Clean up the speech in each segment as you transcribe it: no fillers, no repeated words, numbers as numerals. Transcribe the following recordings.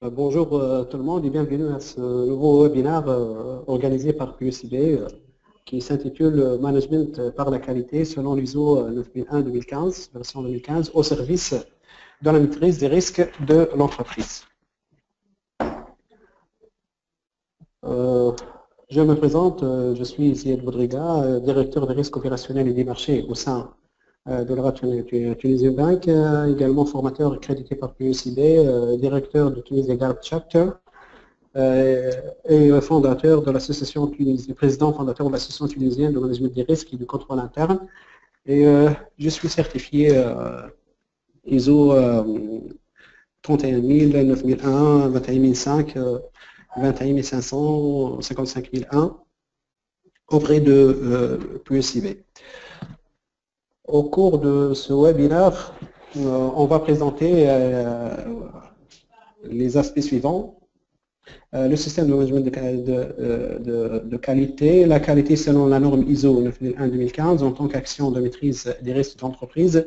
Bonjour tout le monde et bienvenue à ce nouveau webinaire organisé par QSIB qui s'intitule Management par la qualité selon l'ISO 9001-2015, version 2015, au service de la maîtrise des risques de l'entreprise. Je me présente, je suis Zied Boudriga, directeur des risques opérationnels et des marchés au sein de la Tunisian Bank, également formateur accrédité par QSIB, directeur de Tunisia Guard Chapter et fondateur de l'association tunisienne, président fondateur de l'association tunisienne de management des risques et du contrôle interne. Et je suis certifié ISO 31000, 9001, 21005, 21500, 55001 auprès de QSIB. Au cours de ce webinaire, on va présenter les aspects suivants. Le système de management de qualité, la qualité selon la norme ISO 9001-2015 en tant qu'action de maîtrise des risques d'entreprise,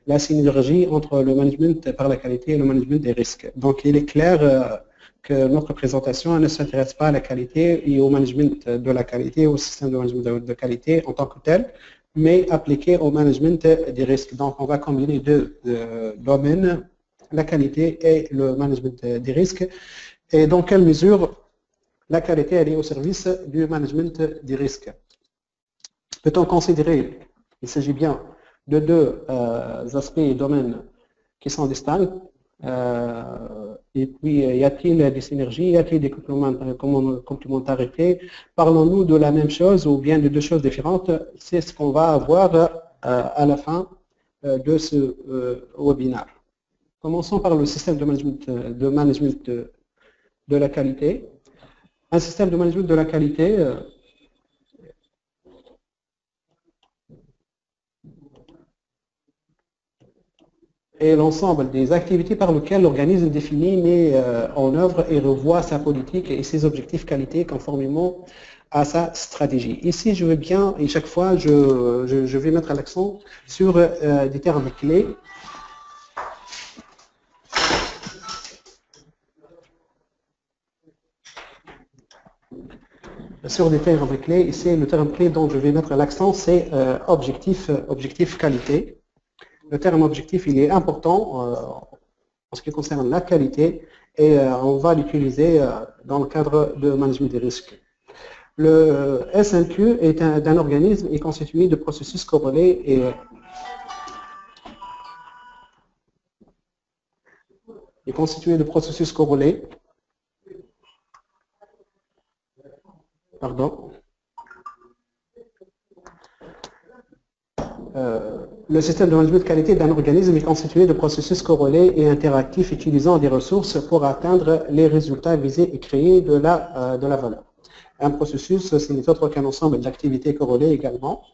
la synergie entre le management par la qualité et le management des risques. Donc il est clair que notre présentation ne s'intéresse pas à la qualité et au management de la qualité, au système de management de qualité en tant que tel, mais appliqué au management des risques. Donc on va combiner deux domaines, la qualité et le management des risques. Et dans quelle mesure la qualité elle est au service du management des risques. Peut-on considérer qu'il s'agit bien de deux aspects et domaines qui sont distincts et puis y a-t-il des synergies, y a-t-il des complémentarités? Parlons-nous de la même chose ou bien de deux choses différentes? C'est ce qu'on va avoir à la fin de ce webinaire. Commençons par le système de management de la qualité. Un système de management de la qualité est l'ensemble des activités par lesquelles l'organisme définit, met en œuvre et revoit sa politique et ses objectifs qualité conformément à sa stratégie. Ici, je veux bien, et chaque fois, je vais mettre l'accent sur des termes clés. Sur des termes clés, ici le terme clé dont je vais mettre l'accent, c'est objectif qualité. Le terme objectif, il est important en ce qui concerne la qualité et on va l'utiliser dans le cadre de management des risques. Le SNQ est d'un organisme et constitué de processus corrélés et Pardon. Le système de management de qualité d'un organisme est constitué de processus corrélés et interactifs utilisant des ressources pour atteindre les résultats visés et créer de la valeur. Un processus, ce n'est autre qu'un ensemble d'activités corrélées également,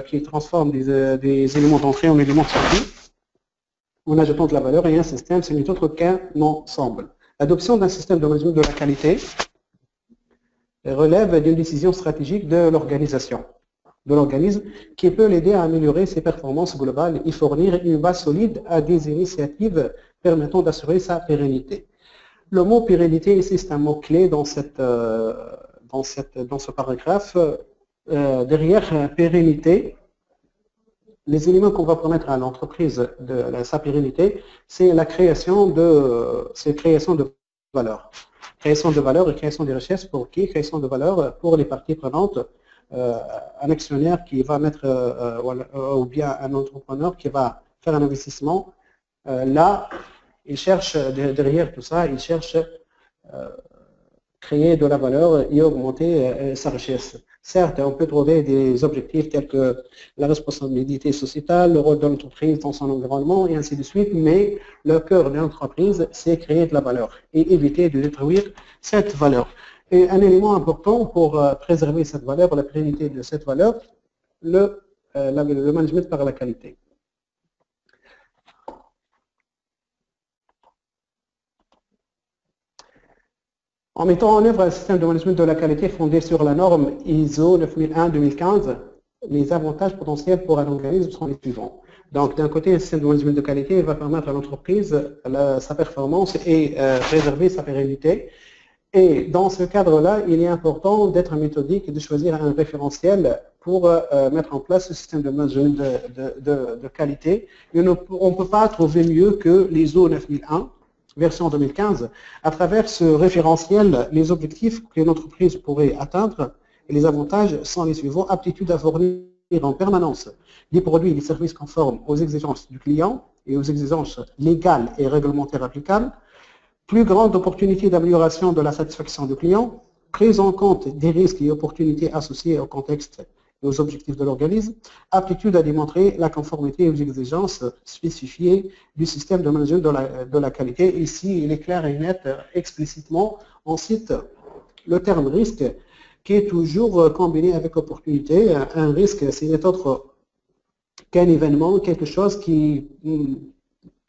qui transforme des éléments d'entrée en éléments de sortie en ajoutant de la valeur, et un système, ce n'est autre qu'un ensemble. L'adoption d'un système de management de la qualité relève d'une décision stratégique de l'organisation, de l'organisme, qui peut l'aider à améliorer ses performances globales et fournir une base solide à des initiatives permettant d'assurer sa pérennité. Le mot pérennité ici, c'est un mot clé dans ce paragraphe. Derrière pérennité, les éléments qu'on va permettre à l'entreprise de sa pérennité, c'est la création de valeur. Création de valeur et création de richesses pour qui? Création de valeur pour les parties prenantes, un actionnaire qui va mettre, ou bien un entrepreneur qui va faire un investissement. Là, il cherche, derrière tout ça, il cherche créer de la valeur et augmenter sa richesse. Certes, on peut trouver des objectifs tels que la responsabilité sociétale, le rôle de l'entreprise dans son environnement et ainsi de suite, mais le cœur de l'entreprise, c'est créer de la valeur et éviter de détruire cette valeur. Et un élément important pour préserver cette valeur, la pérennité de cette valeur, le management par la qualité. En mettant en œuvre un système de management de la qualité fondé sur la norme ISO 9001-2015, les avantages potentiels pour un organisme sont les suivants. Donc, d'un côté, un système de management de qualité va permettre à l'entreprise sa performance et préserver sa pérennité. Et dans ce cadre-là, il est important d'être méthodique et de choisir un référentiel pour mettre en place ce système de management de qualité. Et on ne peut pas trouver mieux que l'ISO 9001, version 2015. À travers ce référentiel, les objectifs que l'entreprise pourrait atteindre et les avantages sont les suivants. Aptitude à fournir en permanence des produits et des services conformes aux exigences du client et aux exigences légales et réglementaires applicables. Plus grande opportunité d'amélioration de la satisfaction du client, prise en compte des risques et opportunités associés au contexte et aux objectifs de l'organisme, aptitude à démontrer la conformité aux exigences spécifiées du système de management de la qualité. Ici, il est clair et net, explicitement, on cite le terme risque qui est toujours combiné avec opportunité. Un risque, c'est n'est autre qu'un événement, quelque chose qui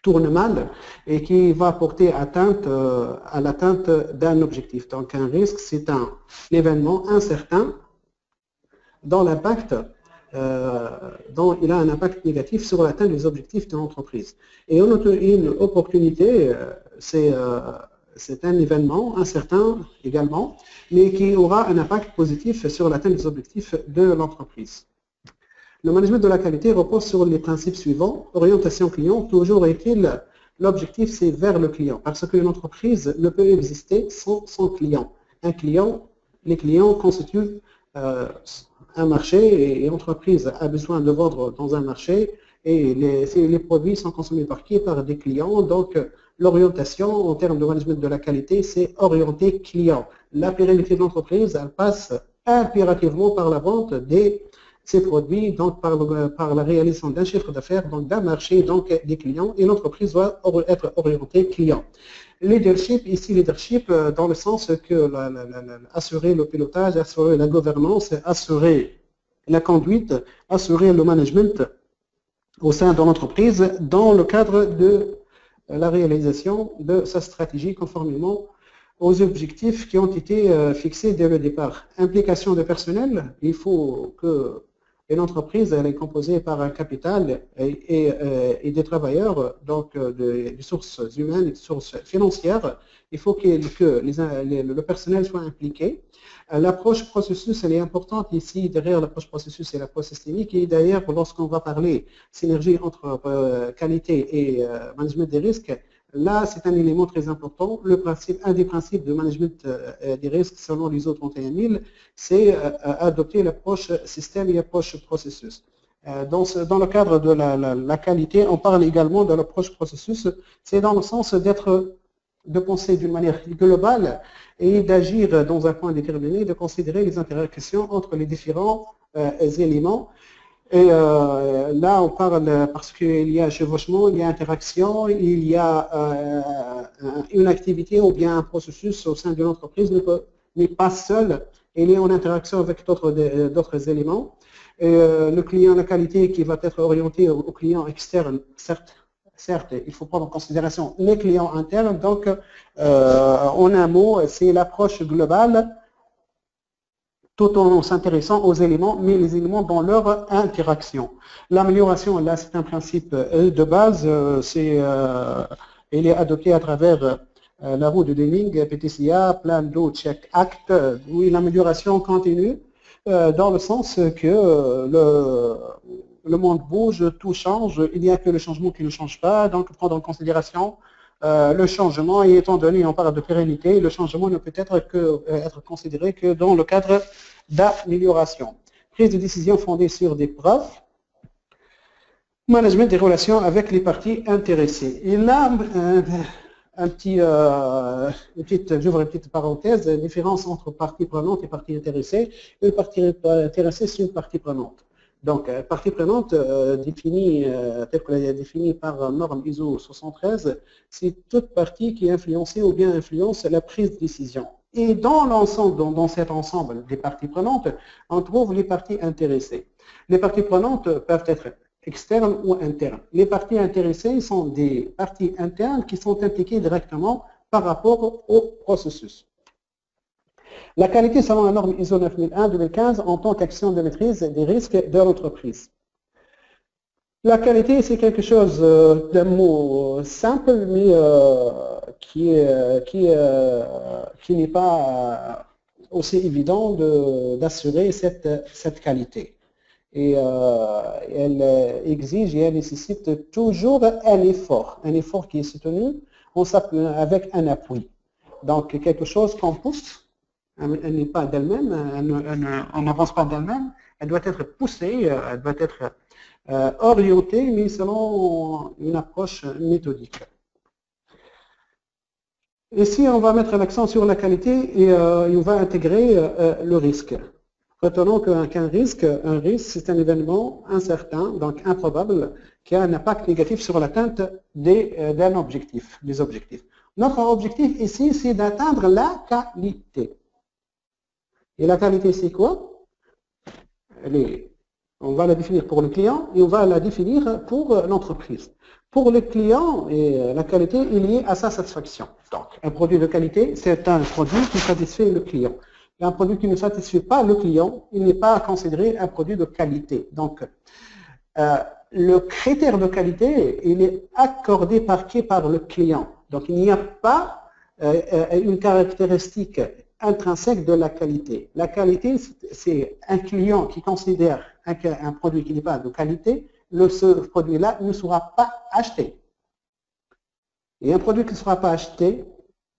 tourne mal et qui va porter atteinte à l'atteinte d'un objectif. Donc un risque, c'est un événement incertain dont il a un impact négatif sur l'atteinte des objectifs de l'entreprise. Et une opportunité, c'est un événement incertain également, mais qui aura un impact positif sur l'atteinte des objectifs de l'entreprise. Le management de la qualité repose sur les principes suivants. Orientation client, toujours est-il, l'objectif c'est vers le client, parce qu'une entreprise ne peut exister sans son client. Les clients constituent un marché et l'entreprise a besoin de vendre dans un marché et les produits sont consommés par qui? Par des clients. Donc l'orientation en termes de management de la qualité, c'est orienter client. La pérennité de l'entreprise, elle passe impérativement par la vente ces produits, donc par la réalisation d'un chiffre d'affaires, donc d'un marché, donc des clients, et l'entreprise doit être orientée client. Leadership, ici leadership dans le sens que assurer le pilotage, assurer la gouvernance, assurer la conduite, assurer le management au sein de l'entreprise dans le cadre de la réalisation de sa stratégie conformément aux objectifs qui ont été fixés dès le départ. Implication de personnel, il faut que une entreprise elle est composée par un capital et des travailleurs, donc des sources humaines et des sources financières. Il faut que le personnel soit impliqué. L'approche processus, elle est importante ici. Derrière l'approche processus et l'approche systémique. Et d'ailleurs, lorsqu'on va parler synergie entre qualité et management des risques, là, c'est un élément très important. Un des principes de management des risques selon l'ISO 31000, c'est adopter l'approche système et l'approche processus. Dans le cadre de la qualité, on parle également de l'approche processus. C'est dans le sens de penser d'une manière globale et d'agir dans un point déterminé, de considérer les interactions entre les différents éléments. Et là, on parle parce qu'il y a chevauchement, il y a interaction, il y a une activité ou bien un processus au sein de l'entreprise n'est pas seul, il est en interaction avec d'autres éléments. Et, le client, la qualité qui va être orienté au client externe, certes, il faut prendre en considération les clients internes. Donc, en un mot, c'est l'approche globale tout en s'intéressant aux éléments, mais les éléments dans leur interaction. L'amélioration, là, c'est un principe de base, il est adopté à travers la roue de Deming, PTCA, Plan Do Check Act, oui, l'amélioration continue, dans le sens que le monde bouge, tout change, il n'y a que le changement qui ne change pas, donc prendre en considération le changement, et étant donné on parle de pérennité, le changement ne peut être considéré que dans le cadre d'amélioration. Prise de décision fondée sur des preuves, management des relations avec les parties intéressées. Et là, j'ouvre une petite parenthèse, la différence entre partie prenante et partie intéressée. Une partie intéressée, c'est une partie prenante. Donc, partie prenante définie, telle qu'elle est définie par norme ISO 73, c'est toute partie qui est influencée ou bien influence la prise de décision. Et dans l'ensemble, dans cet ensemble des parties prenantes, on trouve les parties intéressées. Les parties prenantes peuvent être externes ou internes. Les parties intéressées sont des parties internes qui sont impliquées directement par rapport au processus. La qualité selon la norme ISO 9001-2015 en tant qu'action de maîtrise des risques de l'entreprise. La qualité, c'est quelque chose d'un mot simple, mais qui n'est pas aussi évident d'assurer cette qualité. Et elle exige et elle nécessite toujours un effort qui est soutenu avec un appui. Donc, quelque chose qu'on pousse, elle n'est pas d'elle-même, elle n'avance pas d'elle-même, elle doit être poussée, elle doit être orientée, mais selon une approche méthodique. Ici, on va mettre l'accent sur la qualité et on va intégrer le risque. Retenons qu'un risque, c'est un événement incertain, donc improbable, qui a un impact négatif sur l'atteinte d'un objectif, des objectifs. Notre objectif ici, c'est d'atteindre la qualité. Et la qualité, c'est quoi? On va la définir pour le client et on va la définir pour l'entreprise. Pour le client, la qualité est liée à sa satisfaction. Donc, un produit de qualité, c'est un produit qui satisfait le client. Et un produit qui ne satisfait pas le client, il n'est pas considéré un produit de qualité. Donc, le critère de qualité, il est accordé par le client. Donc, il n'y a pas une caractéristique intrinsèque de la qualité. La qualité, c'est un client qui considère un produit qui n'est pas de qualité, ce produit-là ne sera pas acheté. Et un produit qui ne sera pas acheté,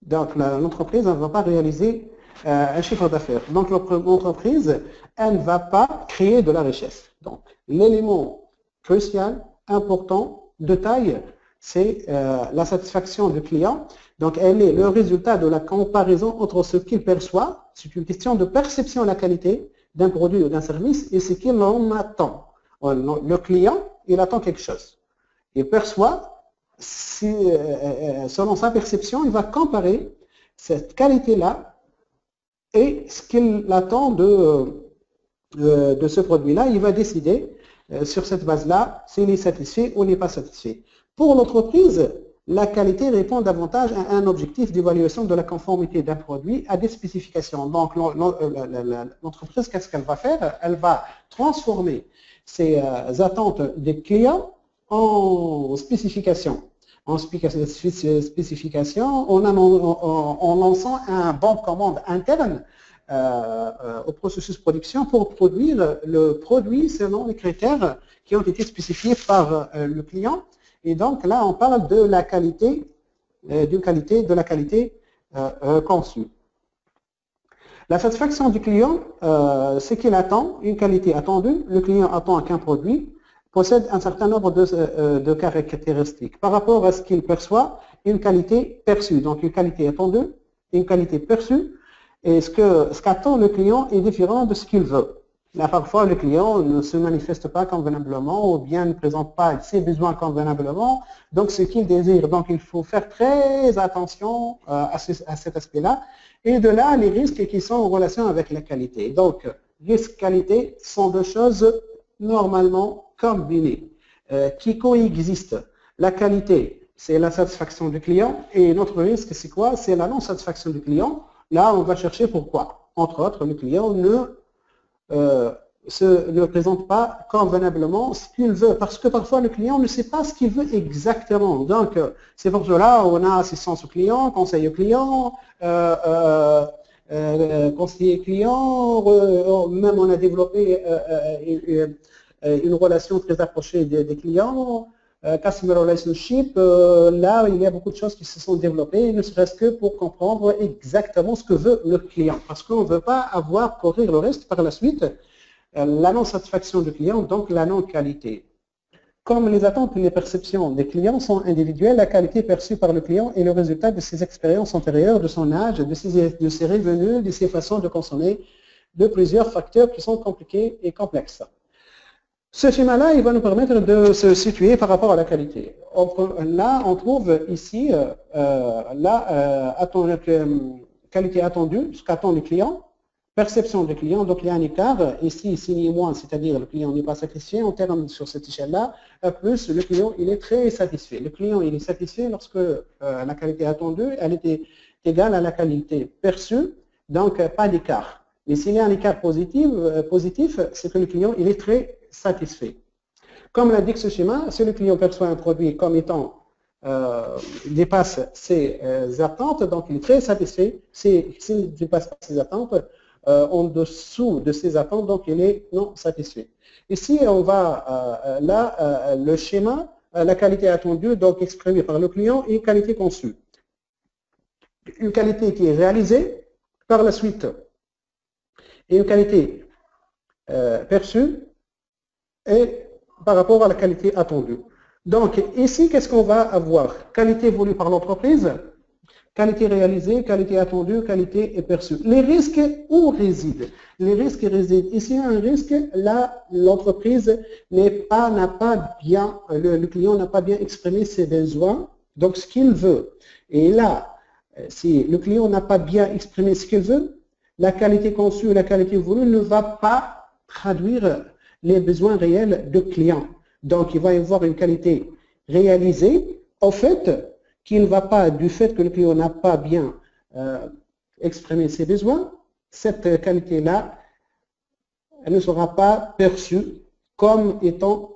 donc l'entreprise ne va pas réaliser un chiffre d'affaires. Donc l'entreprise, elle ne va pas créer de la richesse. Donc l'élément crucial, important, de taille, c'est la satisfaction du client. Donc elle est le résultat de la comparaison entre ce qu'il perçoit, c'est une question de perception de la qualité d'un produit ou d'un service, et ce qu'il en attend. Le client, il attend quelque chose. Il perçoit, selon sa perception, il va comparer cette qualité-là et ce qu'il attend de ce produit-là. Il va décider sur cette base-là s'il est satisfait ou n'est pas satisfait. Pour l'entreprise, la qualité répond davantage à un objectif d'évaluation de la conformité d'un produit à des spécifications. Donc l'entreprise, qu'est-ce qu'elle va faire? Elle va transformer ses attentes des clients en spécifications. En spécification, en lançant un bon de commande interne au processus de production pour produire le produit selon les critères qui ont été spécifiés par le client. Et donc là, on parle de la qualité, de la qualité conçue. La satisfaction du client, c'est qu'il attend une qualité attendue. Le client attend qu'un produit possède un certain nombre de caractéristiques par rapport à ce qu'il perçoit, une qualité perçue. Donc une qualité attendue, une qualité perçue. Et ce qu'attend le client est différent de ce qu'il veut. Là, parfois, le client ne se manifeste pas convenablement ou bien ne présente pas ses besoins convenablement, donc ce qu'il désire. Donc, il faut faire très attention à cet aspect-là. Et de là, les risques qui sont en relation avec la qualité. Donc, risque-qualité sont deux choses normalement combinées, qui coexistent. La qualité, c'est la satisfaction du client, et notre risque, c'est quoi? C'est la non-satisfaction du client. Là, on va chercher pourquoi. Entre autres, le client ne présente pas convenablement ce qu'il veut, parce que parfois le client ne sait pas ce qu'il veut exactement. Donc, c'est pour cela on a assistance au client, conseil au client, conseiller client, même on a développé une relation très approchée des clients, customer relationship, là il y a beaucoup de choses qui se sont développées, ne serait-ce que pour comprendre exactement ce que veut le client, parce qu'on ne veut pas avoir courir le reste par la suite, la non-satisfaction du client, donc la non-qualité. Comme les attentes et les perceptions des clients sont individuelles, la qualité perçue par le client est le résultat de ses expériences antérieures, de son âge, de ses revenus, de ses façons de consommer, de plusieurs facteurs qui sont compliqués et complexes. Ce schéma-là, il va nous permettre de se situer par rapport à la qualité. Là, on trouve ici qualité attendue, ce qu'attend le client, perception du client, donc il y a un écart, ici, signe moins, c'est-à-dire le client n'est pas satisfait, en termes sur cette échelle-là, plus le client, il est très satisfait. Le client, il est satisfait lorsque la qualité attendue, elle était égale à la qualité perçue, donc pas d'écart. Mais s'il y a un écart positif, c'est que le client, il est très satisfait. Comme l'indique ce schéma, si le client perçoit un produit comme étant dépasse ses attentes, donc il est très satisfait. S'il ne dépasse pas ses attentes, en dessous de ses attentes, donc il est non satisfait. Ici, on va là, le schéma, la qualité attendue, donc exprimée par le client, et qualité conçue. Une qualité qui est réalisée par la suite, et une qualité perçue, et par rapport à la qualité attendue. Donc, ici, qu'est-ce qu'on va avoir? Qualité voulue par l'entreprise, qualité réalisée, qualité attendue, qualité perçue. Les risques, où résident? Les risques résident. Ici, un risque, là, l'entreprise n'a pas bien, le client n'a pas bien exprimé ses besoins, donc ce qu'il veut. Et là, si le client n'a pas bien exprimé ce qu'il veut, la qualité conçue, la qualité voulue ne va pas traduire les besoins réels du client. Donc, il va y avoir une qualité réalisée, en fait, qui ne va pas, du fait que le client n'a pas bien exprimé ses besoins, cette qualité-là, elle ne sera pas perçue comme étant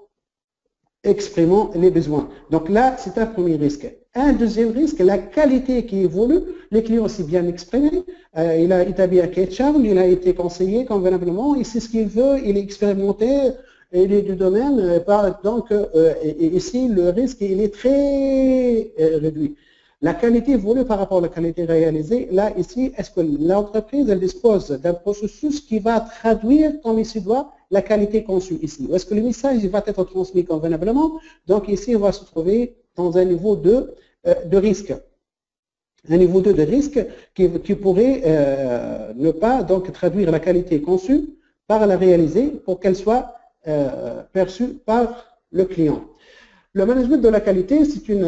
exprimant les besoins. Donc là, c'est un premier risque. Un deuxième risque, la qualité qui évolue, le client s'est bien exprimé, il a établi un cahier de charge, il a été conseillé convenablement, il sait ce qu'il veut, il est expérimenté, il est du domaine, donc ici le risque il est très réduit. La qualité voulue par rapport à la qualité réalisée, là ici, est-ce que l'entreprise elle dispose d'un processus qui va traduire comme il se doit la qualité conçue ici? Ou est-ce que le message va être transmis convenablement? Donc ici, on va se trouver dans un niveau 2 de risque. Un niveau 2 de risque qui pourrait ne pas donc traduire la qualité conçue par la réalisée pour qu'elle soit perçue par le client. Le management de la qualité, c'est une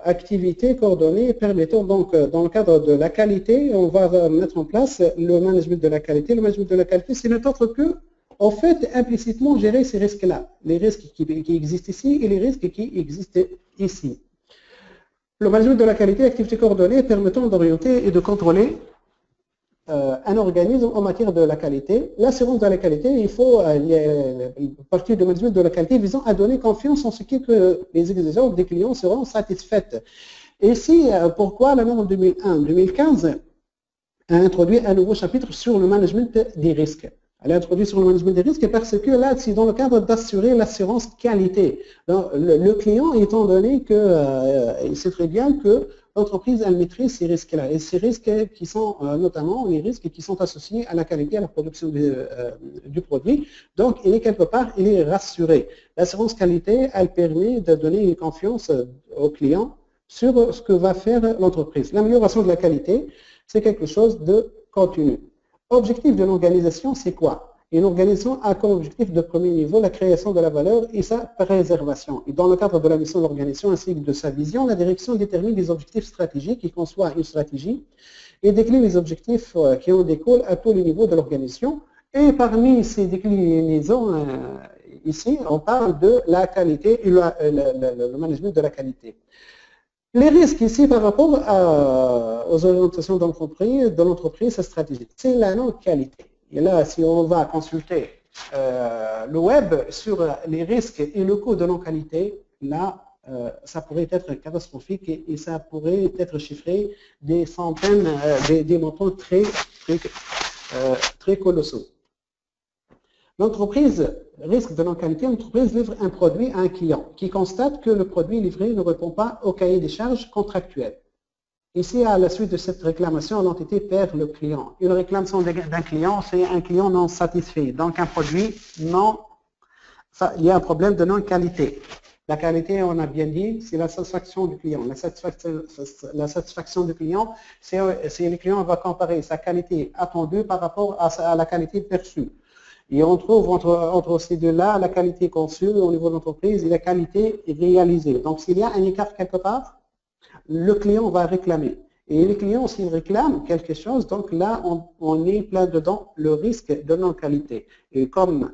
activité coordonnée permettant donc, dans le cadre de la qualité, on va mettre en place le management de la qualité. Le management de la qualité, c'est n'est autre que, en fait, implicitement gérer ces risques-là, les risques qui existent ici et les risques qui existent ici. Le management de la qualité, activité coordonnée permettant d'orienter et de contrôler un organisme en matière de la qualité. L'assurance de la qualité, il faut partir du management de la qualité visant à donner confiance en ce que les exigences des clients seront satisfaites. Et ici, pourquoi la norme 2001-2015 a introduit un nouveau chapitre sur le management des risques. Elle a introduit sur le management des risques parce que là, c'est dans le cadre d'assurer l'assurance qualité. Donc, le client, étant donné qu'il sait très bien que l'entreprise, elle maîtrise ces risques-là. Et ces risques qui sont notamment les risques qui sont associés à la qualité, à la production du produit. Donc, il est quelque part, il est rassuré. L'assurance qualité, elle permet de donner une confiance au client sur ce que va faire l'entreprise. L'amélioration de la qualité, c'est quelque chose de continu. Objectif de l'organisation, c'est quoi? Une organisation a comme objectif de premier niveau la création de la valeur et sa préservation. Et dans le cadre de la mission de l'organisation ainsi que de sa vision, la direction détermine des objectifs stratégiques qui conçoit une stratégie et décline les objectifs qui en découlent à tous les niveaux de l'organisation. Et parmi ces déclinaisons, ici, on parle de la qualité et le management de la qualité. Les risques ici par rapport aux orientations de l'entreprise, sa stratégie, c'est la non-qualité. Et là, si on va consulter le web sur les risques et le coût de non-qualité, là, ça pourrait être catastrophique et ça pourrait être chiffré des centaines, des montants très colossaux. L'entreprise, risque de non-qualité, l'entreprise livre un produit à un client qui constate que le produit livré ne répond pas au cahier des charges contractuel. Ici, à la suite de cette réclamation, l'entité perd le client. Une réclamation d'un client, c'est un client non satisfait. Donc, un produit non, il y a un problème de non-qualité. La qualité, on a bien dit, c'est la satisfaction du client. La satisfaction du client, c'est le client va comparer sa qualité attendue par rapport à la qualité perçue. Et on trouve entre ces deux-là la qualité conçue au niveau de l'entreprise et la qualité réalisée. Donc, s'il y a un écart quelque part, le client va réclamer. Et le client, s'il réclame quelque chose, donc là, on est plein dedans le risque de non-qualité. Et comme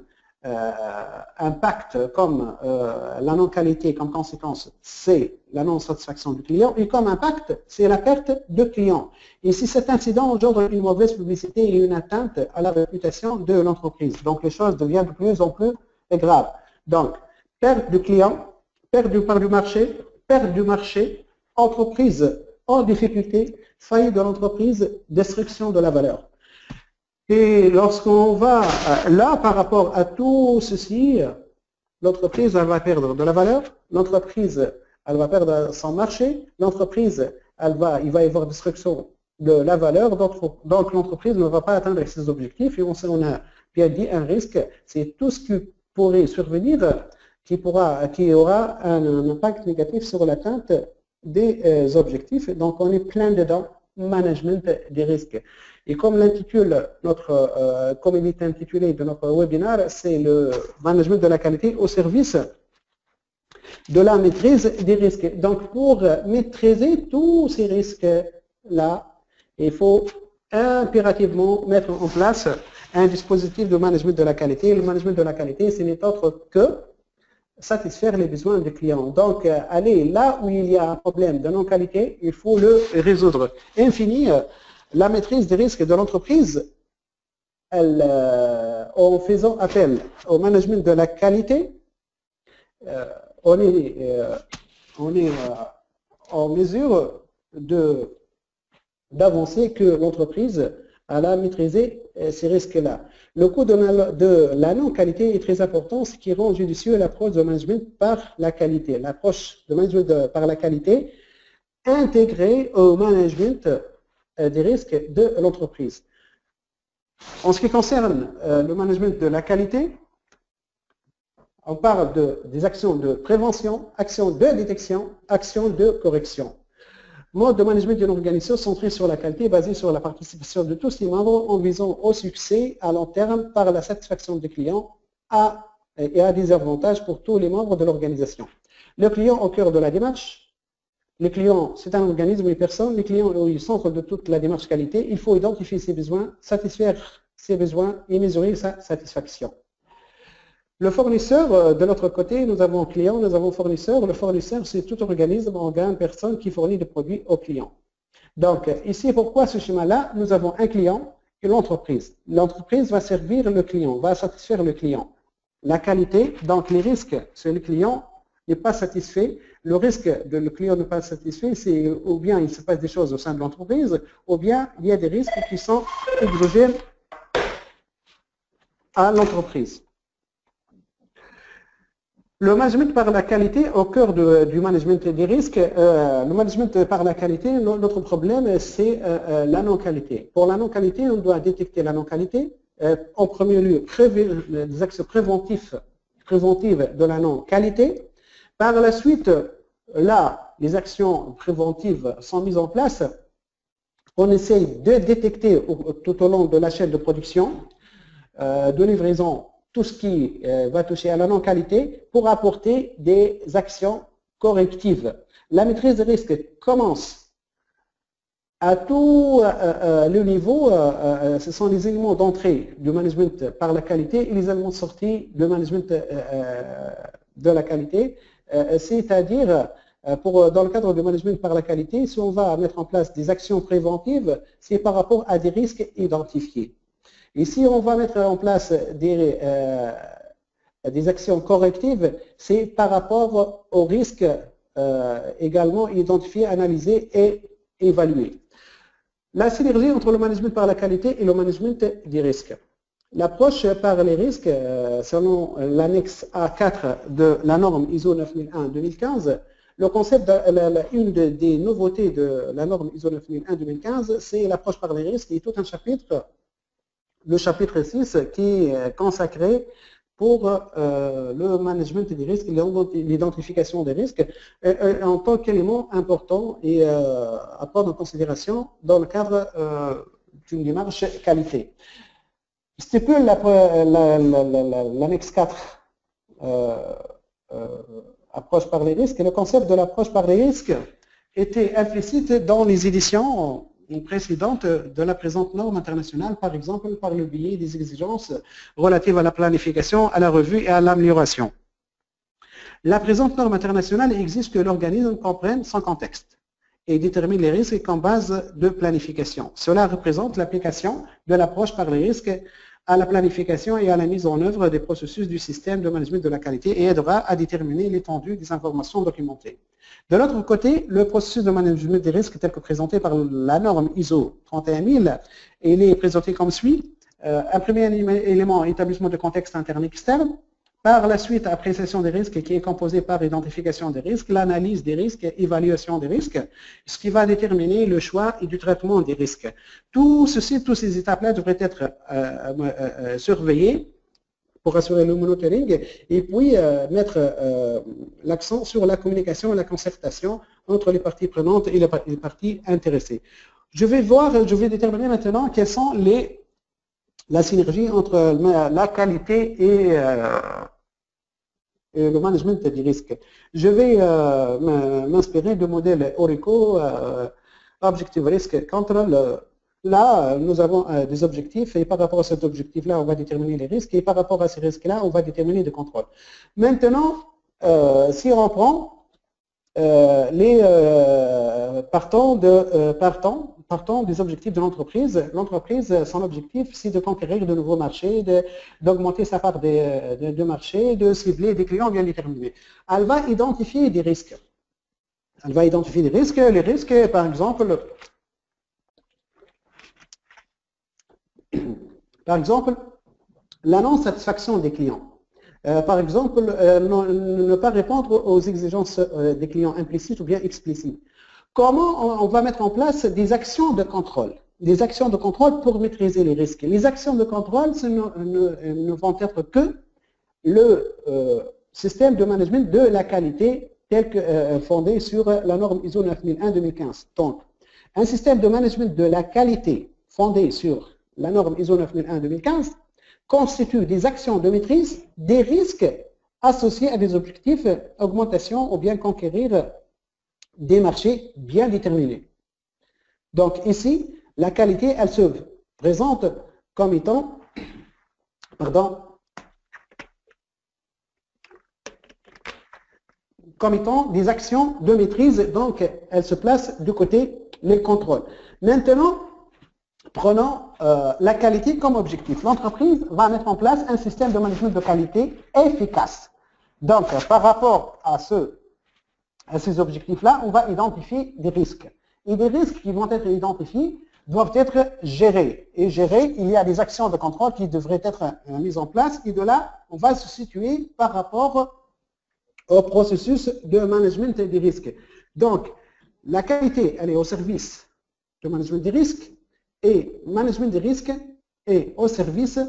impact, comme la non-qualité, comme conséquence, c'est la non-satisfaction du client, et comme impact, c'est la perte de client. Et si cet incident engendre une mauvaise publicité et une atteinte à la réputation de l'entreprise, donc les choses deviennent de plus en plus graves. Donc, perte du client, perte du part du marché, perte du marché, entreprise en difficulté, faillite de l'entreprise, destruction de la valeur. Et lorsqu'on va là, par rapport à tout ceci, l'entreprise va perdre de la valeur, l'entreprise elle va perdre son marché, l'entreprise il va y avoir destruction de la valeur, donc l'entreprise ne va pas atteindre ses objectifs et on a bien dit un risque, c'est tout ce qui pourrait survenir qui aura un impact négatif sur l'atteinte des objectifs. Donc on est plein dedans, management des risques. Et comme l'intitule, comme il est intitulé de notre webinaire, c'est le management de la qualité au service de la maîtrise des risques. Donc pour maîtriser tous ces risques-là, il faut impérativement mettre en place un dispositif de management de la qualité. Le management de la qualité, ce n'est autre que satisfaire les besoins des clients. Donc, aller là où il y a un problème de non-qualité, il faut le résoudre. Infini, la maîtrise des risques de l'entreprise, en faisant appel au management de la qualité, on est en mesure d'avancer que l'entreprise a maîtrisé ces risques-là. Le coût de la non-qualité est très important, ce qui rend judicieux l'approche de management par la qualité. L'approche de management par la qualité intégrée au management des risques de l'entreprise. En ce qui concerne le management de la qualité, on parle des actions de prévention, actions de détection, actions de correction. Mode de management d'une organisation centré sur la qualité, basé sur la participation de tous les membres en visant au succès à long terme par la satisfaction des clients et à des avantages pour tous les membres de l'organisation. Le client au cœur de la démarche. Les clients, c'est un organisme, une personne. Les clients sont au centre de toute la démarche qualité. Il faut identifier ses besoins, satisfaire ses besoins et mesurer sa satisfaction. Le fournisseur, de l'autre côté, nous avons client, nous avons fournisseur. Le fournisseur, c'est tout organisme, organe, personne qui fournit des produits aux clients. Donc, ici, pourquoi ce schéma-là? Nous avons un client et l'entreprise. L'entreprise va servir le client, va satisfaire le client. La qualité, donc les risques, c'est le client n'est pas satisfait. Le risque de le client n'est pas satisfait, c'est ou bien il se passe des choses au sein de l'entreprise, ou bien il y a des risques qui sont exogènes à l'entreprise. Le management par la qualité, au cœur du management des risques, le management par la qualité, notre problème, c'est la non-qualité. Pour la non-qualité, on doit détecter la non-qualité. En premier lieu, des axes préventifs de la non-qualité. Par la suite, là, les actions préventives sont mises en place. On essaye de détecter tout au long de la chaîne de production, de livraison, tout ce qui va toucher à la non-qualité pour apporter des actions correctives. La maîtrise des risques commence à tout le niveau, ce sont les éléments d'entrée du management par la qualité et les éléments de sortie du management de la qualité, c'est-à-dire dans le cadre du management par la qualité, si on va mettre en place des actions préventives, c'est par rapport à des risques identifiés. Ici, on va mettre en place des actions correctives, c'est par rapport aux risques également identifiés, analysés et évalués. La synergie entre le management par la qualité et le management des risques. L'approche par les risques, selon l'annexe A4 de la norme ISO 9001-2015, le concept, une des nouveautés de la norme ISO 9001-2015, c'est l'approche par les risques et tout un chapitre, le chapitre 6, qui est consacré pour le management des risques, l'identification des risques, en tant qu'élément important et à prendre en considération dans le cadre d'une démarche qualité. Stipule l'annexe 4, approche par les risques, et le concept de l'approche par les risques était implicite dans les éditions précédente de la présente norme internationale, par exemple par le biais des exigences relatives à la planification, à la revue et à l'amélioration. La présente norme internationale exige que l'organisme comprenne son contexte et détermine les risques comme base de planification. Cela représente l'application de l'approche par les risques à la planification et à la mise en œuvre des processus du système de management de la qualité et aidera à déterminer l'étendue des informations documentées. De l'autre côté, le processus de management des risques tel que présenté par la norme ISO 31000, il est présenté comme suit. Un premier élément, établissement de contexte interne et externe. Par la suite, appréciation des risques qui est composée par identification des risques, l'analyse des risques, évaluation des risques, ce qui va déterminer le choix et du traitement des risques. Toutes ces étapes-là devraient être surveillées pour assurer le monitoring et puis mettre l'accent sur la communication et la concertation entre les parties prenantes et les parties intéressées. Je vais déterminer maintenant quelles sont la synergie entre la qualité et le management des risques. Je vais m'inspirer du modèle ORICO, Objective Risk Control. Là, nous avons des objectifs et par rapport à cet objectif-là, on va déterminer les risques et par rapport à ces risques-là, on va déterminer des contrôles. Maintenant, si on prend partant des objectifs de l'entreprise. L'entreprise, son objectif, c'est de conquérir de nouveaux marchés, d'augmenter sa part de marché, de cibler des clients bien déterminés. Elle va identifier des risques. Les risques, par exemple, la non-satisfaction des clients. Par exemple, ne pas répondre aux exigences des clients implicites ou bien explicites. Comment on va mettre en place des actions de contrôle? Des actions de contrôle pour maîtriser les risques. Les actions de contrôle ne vont être que le système de management de la qualité tel que fondé sur la norme ISO 9001-2015. Donc, un système de management de la qualité fondé sur la norme ISO 9001-2015 constitue des actions de maîtrise des risques associés à des objectifs augmentation ou bien conquérir des marchés bien déterminés. Donc ici, la qualité, elle se présente comme étant, des actions de maîtrise, donc elle se place du côté des contrôles. Maintenant, prenons la qualité comme objectif. L'entreprise va mettre en place un système de management de qualité efficace. Donc, par rapport à ces objectifs-là, on va identifier des risques. Et des risques qui vont être identifiés doivent être gérés. Et gérés, il y a des actions de contrôle qui devraient être mises en place. Et de là, on va se situer par rapport au processus de management des risques. Donc, la qualité, elle est au service du management des risques. Et management des risques est au service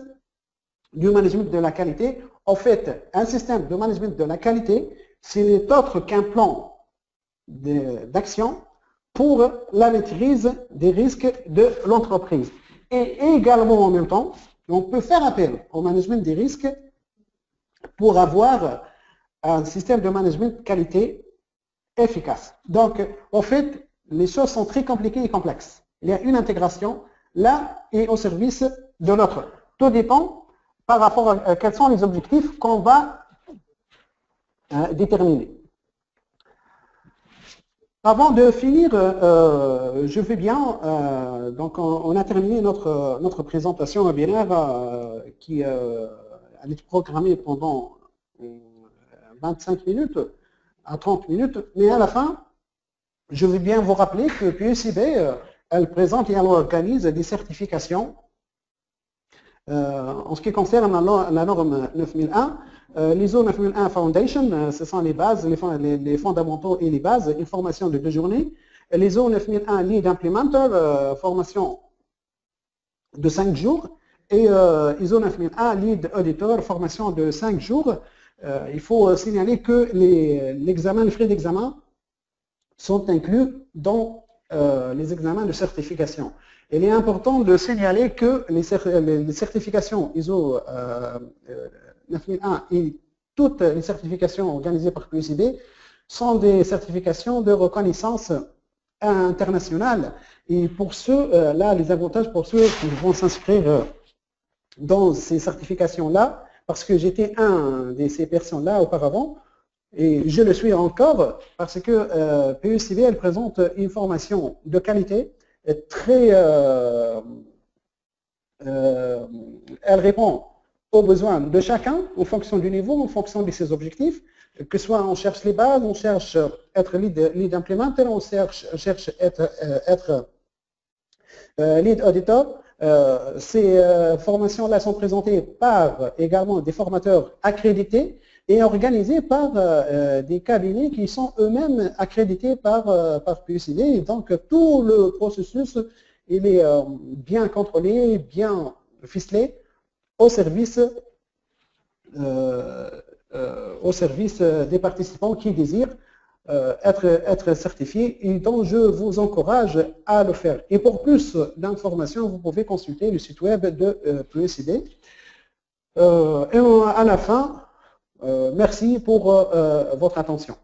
du management de la qualité. En fait, un système de management de la qualité, ce n'est autre qu'un plan d'action pour la maîtrise des risques de l'entreprise. Et également en même temps, on peut faire appel au management des risques pour avoir un système de management de qualité efficace. Donc, en fait, les choses sont très compliquées et complexes. Il y a une intégration là et au service de l'autre. Tout dépend par rapport à quels sont les objectifs qu'on va déterminer. Avant de finir, je vais bien, donc on a terminé notre présentation webinaire qui elle est programmée pendant 25 minutes à 30 minutes, mais à la fin, je vais bien vous rappeler que PECB, elle présente et elle organise des certifications en ce qui concerne la norme 9001. L'ISO 9001 Foundation, ce sont les bases, les fondamentaux et les bases, une formation de 2 journées. L'ISO 9001 Lead Implementer, formation de 5 jours. Et ISO 9001 Lead Auditor, formation de 5 jours. Il faut signaler que les frais d'examen sont inclus dans les examens de certification. Il est important de signaler que les certifications ISO 9001 et toutes les certifications organisées par PECB sont des certifications de reconnaissance internationale. Et pour ceux-là, les avantages pour ceux qui vont s'inscrire dans ces certifications-là, parce que j'étais un de ces personnes-là auparavant, et je le suis encore, parce que PECB, elle présente une formation de qualité très elle répond aux besoins de chacun en fonction du niveau, en fonction de ses objectifs, que soit on cherche les bases, on cherche être lead implementer, on cherche être lead auditor. Ces formations-là sont présentées par également des formateurs accrédités et organisées par des cabinets qui sont eux-mêmes accrédités par PUCD. Et donc tout le processus il est bien contrôlé, bien ficelé au service des participants qui désirent être certifiés et dont je vous encourage à le faire. Et pour plus d'informations, vous pouvez consulter le site web de PUCD. Et à la fin, merci pour votre attention.